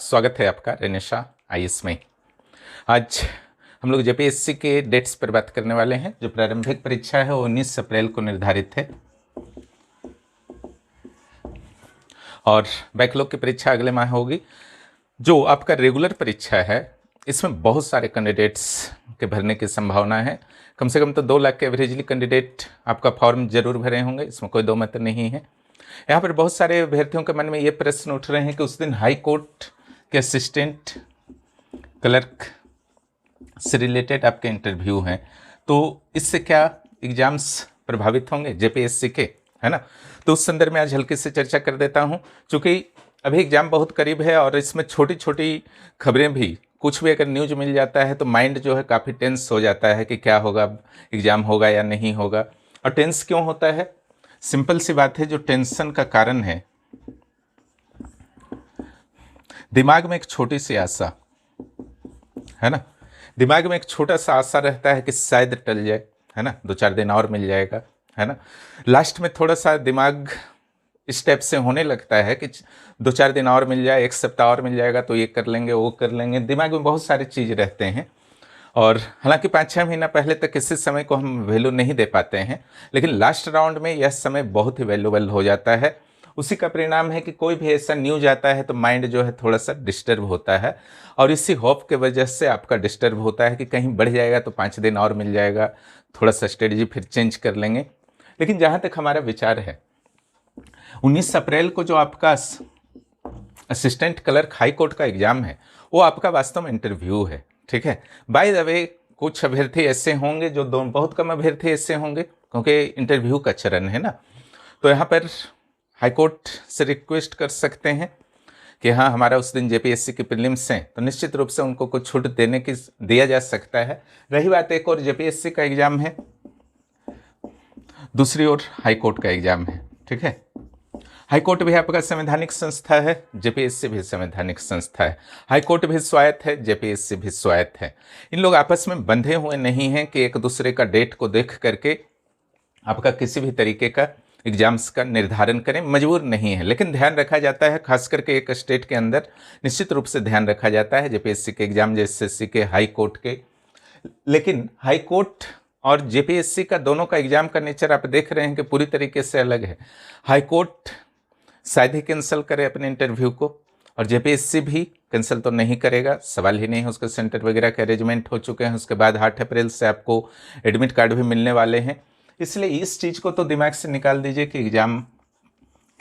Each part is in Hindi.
स्वागत है आपका रेनेशा आईएएस में। आज हम लोग जेपीएससी के डेट्स पर बात करने वाले हैं। जो प्रारंभिक परीक्षा है वो 19 अप्रैल को निर्धारित है और बैकलॉग की परीक्षा अगले माह होगी। जो आपका रेगुलर परीक्षा है इसमें बहुत सारे कैंडिडेट्स के भरने की संभावना है। कम से कम तो 2 लाख के एवरेजली कैंडिडेट आपका फॉर्म जरूर भरे होंगे, इसमें कोई दो मत नहीं है। यहाँ पर बहुत सारे अभ्यर्थियों के मन में ये प्रश्न उठ रहे हैं कि उस दिन हाई कोर्ट के असिस्टेंट क्लर्क से रिलेटेड आपके इंटरव्यू हैं, तो इससे क्या एग्जाम्स प्रभावित होंगे जेपीएससी के, है ना। तो उस संदर्भ में आज हल्के से चर्चा कर देता हूँ। चूँकि अभी एग्जाम बहुत करीब है और इसमें छोटी छोटी खबरें भी, कुछ भी अगर न्यूज मिल जाता है तो माइंड जो है काफ़ी टेंस हो जाता है कि क्या होगा, एग्जाम होगा या नहीं होगा। और टेंस क्यों होता है? सिंपल सी बात है, जो टेंशन का कारण है दिमाग में एक छोटी सी आशा है ना, दिमाग में एक छोटा सा आशा रहता है कि शायद टल जाए, है ना, 2-4 दिन और मिल जाएगा, है ना। लास्ट में थोड़ा सा दिमाग इस टाइप से होने लगता है कि 2-4 दिन और मिल जाए, 1 सप्ताह और मिल जाएगा तो ये कर लेंगे वो कर लेंगे। दिमाग में बहुत सारी चीज़ रहते हैं और हालांकि 5-6 महीना पहले तक इसी समय को हम वैल्यू नहीं दे पाते हैं, लेकिन लास्ट राउंड में यह समय बहुत ही वैल्यूबल हो जाता है। उसी का परिणाम है कि कोई भी ऐसा न्यूज आता है तो माइंड जो है थोड़ा सा डिस्टर्ब होता है और इसी होप के वजह से आपका डिस्टर्ब होता है कि कहीं बढ़ जाएगा तो 5 दिन और मिल जाएगा, थोड़ा सा स्ट्रेटजी फिर चेंज कर लेंगे। लेकिन जहाँ तक हमारा विचार है, 19 अप्रैल को जो आपका असिस्टेंट क्लर्क हाई कोर्ट का एग्जाम है वो आपका वास्तव में इंटरव्यू है, ठीक है। बाय द वे कुछ अभ्यर्थी ऐसे होंगे जो बहुत कम अभ्यर्थी ऐसे होंगे क्योंकि इंटरव्यू का चरण है ना, तो यहाँ पर हाई कोर्ट से रिक्वेस्ट कर सकते हैं कि हाँ हमारा उस दिन जेपीएससी की प्रीलिम्स हैं, तो निश्चित रूप से उनको कुछ छूट दिया जा सकता है। रही बात एक और जेपीएससी का एग्जाम है, दूसरी ओर हाई कोर्ट का एग्जाम है, ठीक है। हाई कोर्ट भी आपका संवैधानिक संस्था है, जेपीएससी भी संवैधानिक संस्था है। हाई कोर्ट भी स्वायत्त है, जेपीएससी भी स्वायत्त है। इन लोग आपस में बंधे हुए नहीं हैं कि एक दूसरे का डेट को देख करके आपका किसी भी तरीके का एग्जाम्स का निर्धारण करें, मजबूर नहीं है। लेकिन ध्यान रखा जाता है, खास करके एक स्टेट के अंदर निश्चित रूप से ध्यान रखा जाता है जेपीएससी के एग्जाम, एसएससी के, हाई कोर्ट के। लेकिन हाई कोर्ट और जेपीएससी का दोनों का एग्जाम का नेचर आप देख रहे हैं कि पूरी तरीके से अलग है। हाई कोर्ट शायद ही कैंसिल करे अपने इंटरव्यू को और जेपीएससी भी कैंसिल तो नहीं करेगा, सवाल ही नहीं है। उसके सेंटर वगैरह के अरेंजमेंट हो चुके हैं, उसके बाद 8 अप्रैल से आपको एडमिट कार्ड भी मिलने वाले हैं। इसलिए इस चीज़ को तो दिमाग से निकाल दीजिए कि एग्जाम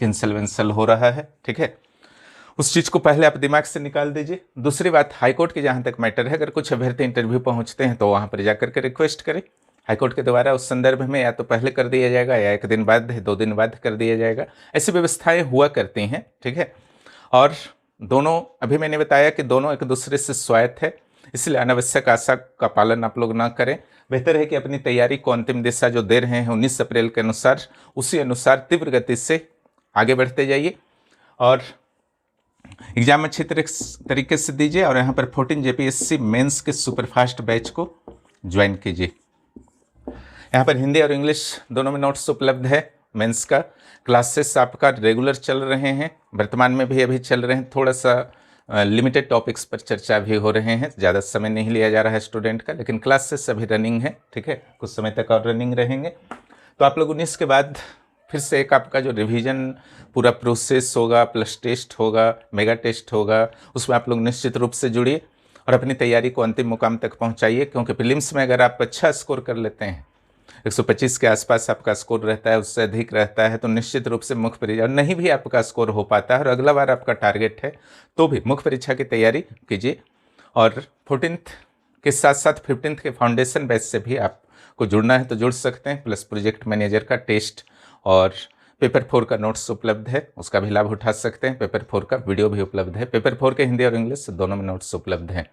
कैंसिल वेंसल हो रहा है, ठीक है। उस चीज़ को पहले आप दिमाग से निकाल दीजिए। दूसरी बात, हाईकोर्ट की जहाँ तक मैटर है, अगर कुछ अभ्यर्थी इंटरव्यू पहुँचते हैं तो वहाँ पर जाकर के रिक्वेस्ट करें हाईकोर्ट के द्वारा। उस संदर्भ में या तो पहले कर दिया जाएगा या 1 दिन बाद, 2 दिन बाद कर दिया जाएगा। ऐसी व्यवस्थाएं हुआ करती हैं, ठीक है। और दोनों, अभी मैंने बताया कि दोनों एक दूसरे से स्वायत्त है, इसलिए अनावश्यक आशा का पालन आप लोग ना करें। बेहतर है कि अपनी तैयारी को अंतिम दिशा जो दे रहे हैं 19 अप्रैल के अनुसार, उसी अनुसार तीव्र गति से आगे बढ़ते जाइए और एग्जाम अच्छी तरीके से दीजिए। और यहाँ पर 14 जेपीएससी मेंस के सुपरफास्ट बैच को ज्वाइन कीजिए। यहाँ पर हिंदी और इंग्लिश दोनों में नोट्स उपलब्ध है। मेंस का क्लासेस आपका रेगुलर चल रहे हैं, वर्तमान में भी अभी चल रहे हैं। थोड़ा सा लिमिटेड टॉपिक्स पर चर्चा भी हो रहे हैं, ज़्यादा समय नहीं लिया जा रहा है स्टूडेंट का, लेकिन क्लासेस अभी रनिंग है, ठीक है। कुछ समय तक और रनिंग रहेंगे। तो आप लोग 19 के बाद फिर से एक आपका जो रिवीजन पूरा प्रोसेस होगा, प्लस टेस्ट होगा, मेगा टेस्ट होगा, उसमें आप लोग निश्चित रूप से जुड़िए और अपनी तैयारी को अंतिम मुकाम तक पहुँचाइए। क्योंकि प्रीलिम्स में अगर आप अच्छा स्कोर कर लेते हैं, 125 के आसपास आपका स्कोर रहता है, उससे अधिक रहता है, तो निश्चित रूप से मुख्य परीक्षा, और नहीं भी आपका स्कोर हो पाता है और अगला बार आपका टारगेट है तो भी मुख्य परीक्षा की तैयारी कीजिए। और 14th के साथ साथ 15th के फाउंडेशन बैच से भी आपको जुड़ना है तो जुड़ सकते हैं। प्लस प्रोजेक्ट मैनेजर का टेस्ट और पेपर 4 का नोट्स उपलब्ध है, उसका भी लाभ उठा सकते हैं। पेपर 4 का वीडियो भी उपलब्ध है, पेपर 4 के हिंदी और इंग्लिश दोनों में नोट्स उपलब्ध हैं।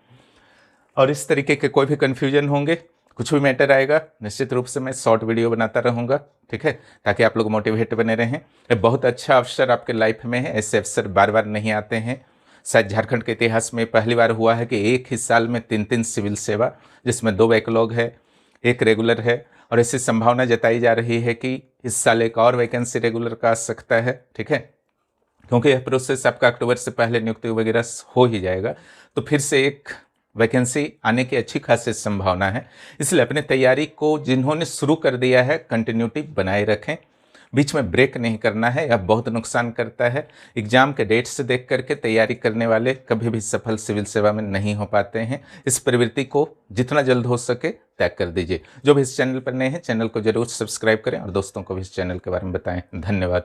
और इस तरीके के कोई भी कन्फ्यूजन होंगे, कुछ भी मैटर आएगा, निश्चित रूप से मैं शॉर्ट वीडियो बनाता रहूँगा, ठीक है, ताकि आप लोग मोटिवेट बने रहें। ये बहुत अच्छा अवसर आपके लाइफ में है, ऐसे अवसर बार बार नहीं आते हैं। शायद झारखंड के इतिहास में पहली बार हुआ है कि एक ही साल में 3 सिविल सेवा, जिसमें 2 बैकलॉग है, 1 रेगुलर है। और ऐसी संभावना जताई जा रही है कि इस साल एक और वैकेंसी रेगुलर का आ सकता है, ठीक है। क्योंकि यह प्रोसेस आपका अक्टूबर से पहले नियुक्ति वगैरह हो ही जाएगा, तो फिर से एक वैकेंसी आने की अच्छी खासी संभावना है। इसलिए अपनी तैयारी को जिन्होंने शुरू कर दिया है कंटिन्यूटी बनाए रखें, बीच में ब्रेक नहीं करना है, यह बहुत नुकसान करता है। एग्जाम के डेट्स देख करके तैयारी करने वाले कभी भी सफल सिविल सेवा में नहीं हो पाते हैं। इस प्रवृत्ति को जितना जल्द हो सके त्याग कर दीजिए। जो भी इस चैनल पर नए हैं, चैनल को जरूर सब्सक्राइब करें और दोस्तों को भी इस चैनल के बारे में बताएं। धन्यवाद।